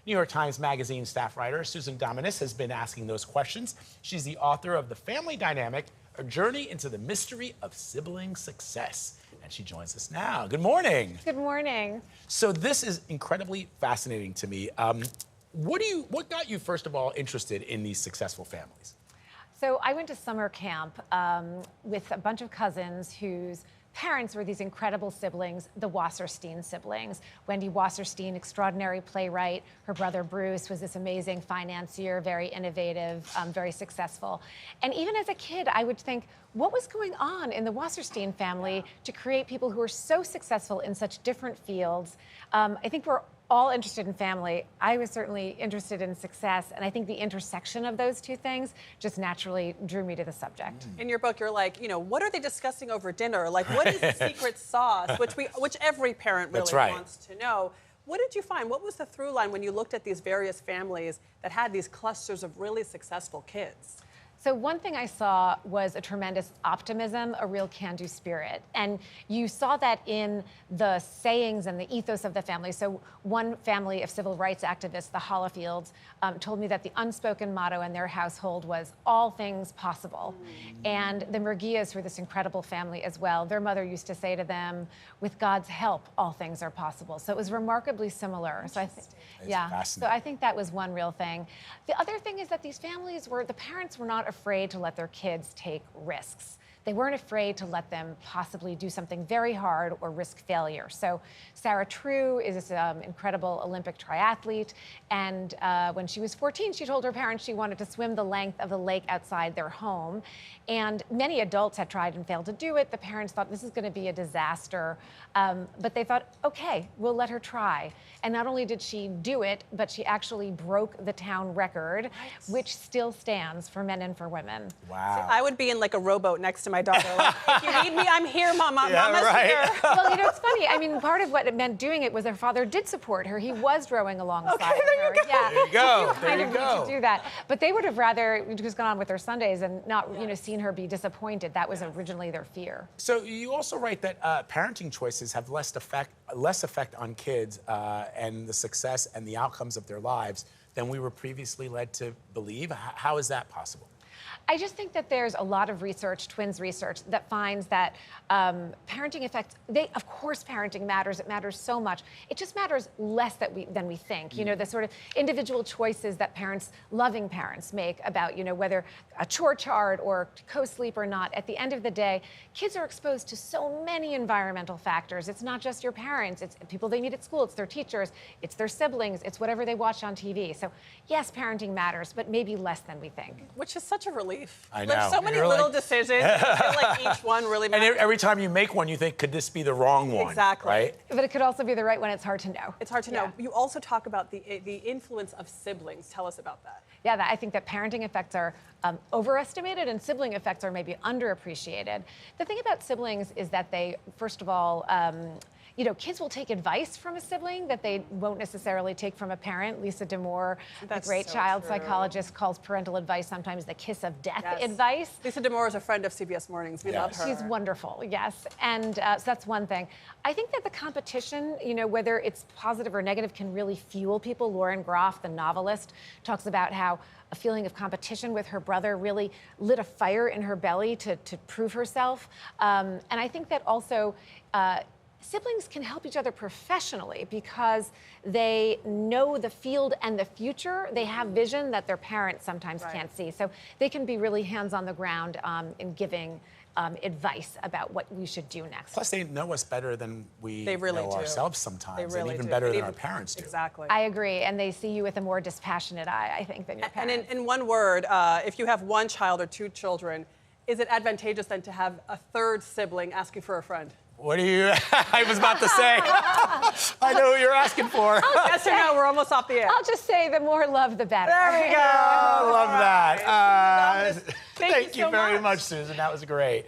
New York Times Magazine staff writer Susan Dominus has been asking those questions. She's the author of The Family Dynamic, A Journey into the Mystery of Sibling Success. And she joins us now. Good morning. Good morning. So this is incredibly fascinating to me. What got you, first of all, interested in these successful families? So I went to summer camp with a bunch of cousins whose parents were these incredible siblings, the Wasserstein siblings. Wendy Wasserstein, extraordinary playwright. Her brother Bruce was this amazing financier, very innovative, very successful. And even as a kid, I would think, what was going on in the Wasserstein family to create people who are so successful in such different fields? I think we're all interested in family. I was certainly interested in success, and I think the intersection of those two things just naturally drew me to the subject. In your book, you're like, what are they discussing over dinner? Like, what is the secret sauce? Which every parent really wants to know. What did you find? What was the through line when you looked at these various families that had these clusters of really successful kids? So one thing I saw was a tremendous optimism, a real can-do spirit. And you saw that in the sayings and the ethos of the family. So one family of civil rights activists, the Holofields, told me that the unspoken motto in their household was all things possible. And the Murguias were this incredible family as well. Their mother used to say to them, with God's help, all things are possible. So it was remarkably similar. So I think that was one real thing. The other thing is that these families the parents were not afraid to let their kids take risks. They weren't afraid to let them possibly do something very hard or risk failure. So Sarah True is this incredible Olympic triathlete. And when she was 14, she told her parents she wanted to swim the length of the lake outside their home. And many adults had tried and failed to do it. The parents thought this is going to be a disaster. But they thought, okay, we'll let her try. And not only did she do it, but she actually broke the town record, which still stands for men and for women. Wow. So I would be in like a rowboat next to my daughter. Like, if you need me, I'm here, Mama. Yeah, Mama's right. here. Well, it's funny. I mean, part of what it meant doing it was her father did support her. He was rowing alongside her. There you go. Yeah. There you go. So kind of need to do that. But they would have rather just gone on with their Sundays and not, seen her be disappointed. That was originally their fear. So you also write that parenting choices have less effect on kids and the success and the outcomes of their lives than we were previously led to believe. How is that possible? I just think that there's a lot of research, twins research, that finds that parenting affects, of course parenting matters, it matters so much. It just matters less than we think. The sort of individual choices that loving parents make about, whether a chore chart or co-sleep or not. At the end of the day, kids are exposed to so many environmental factors. It's not just your parents, it's people they meet at school, it's their teachers, it's their siblings, it's whatever they watch on TV. So yes, parenting matters, but maybe less than we think. Which is such a relief. I know. There's so many little decisions. I feel like each one really matters. And every time you make one, you think, could this be the wrong one? Exactly. Right? But it could also be the right one. It's hard to know. It's hard to know. You also talk about the influence of siblings. Tell us about that. Yeah, I think that parenting effects are overestimated and sibling effects are maybe underappreciated. The thing about siblings is that they, first of all, kids will take advice from a sibling that they won't necessarily take from a parent. Lisa DeMoore, a great child psychologist, calls parental advice sometimes the kiss of death advice. Lisa DeMoore is a friend of CBS Mornings. We love her. She's wonderful, yes. And so that's one thing. I think that the competition, whether it's positive or negative, can really fuel people. Lauren Groff, the novelist, talks about how a feeling of competition with her brother really lit a fire in her belly to prove herself. And I think that also siblings can help each other professionally because they know the field and the future. They have vision that their parents sometimes can't see. So they can be really hands on the ground in giving advice about what we should do next. Plus, they know us better than we really know ourselves sometimes, they really and even do. better than our parents do. Exactly. I agree, and they see you with a more dispassionate eye, I think, than your parents. And in one word, if you have one child or two children, is it advantageous then to have a third sibling asking for a friend? What do you? I was about to say. I know who you're asking for. Yes or no? We're almost off the air. I'll just say the more love, the better. There we go. I love that. Thank you Thank you so very much. much, Susan. That was great.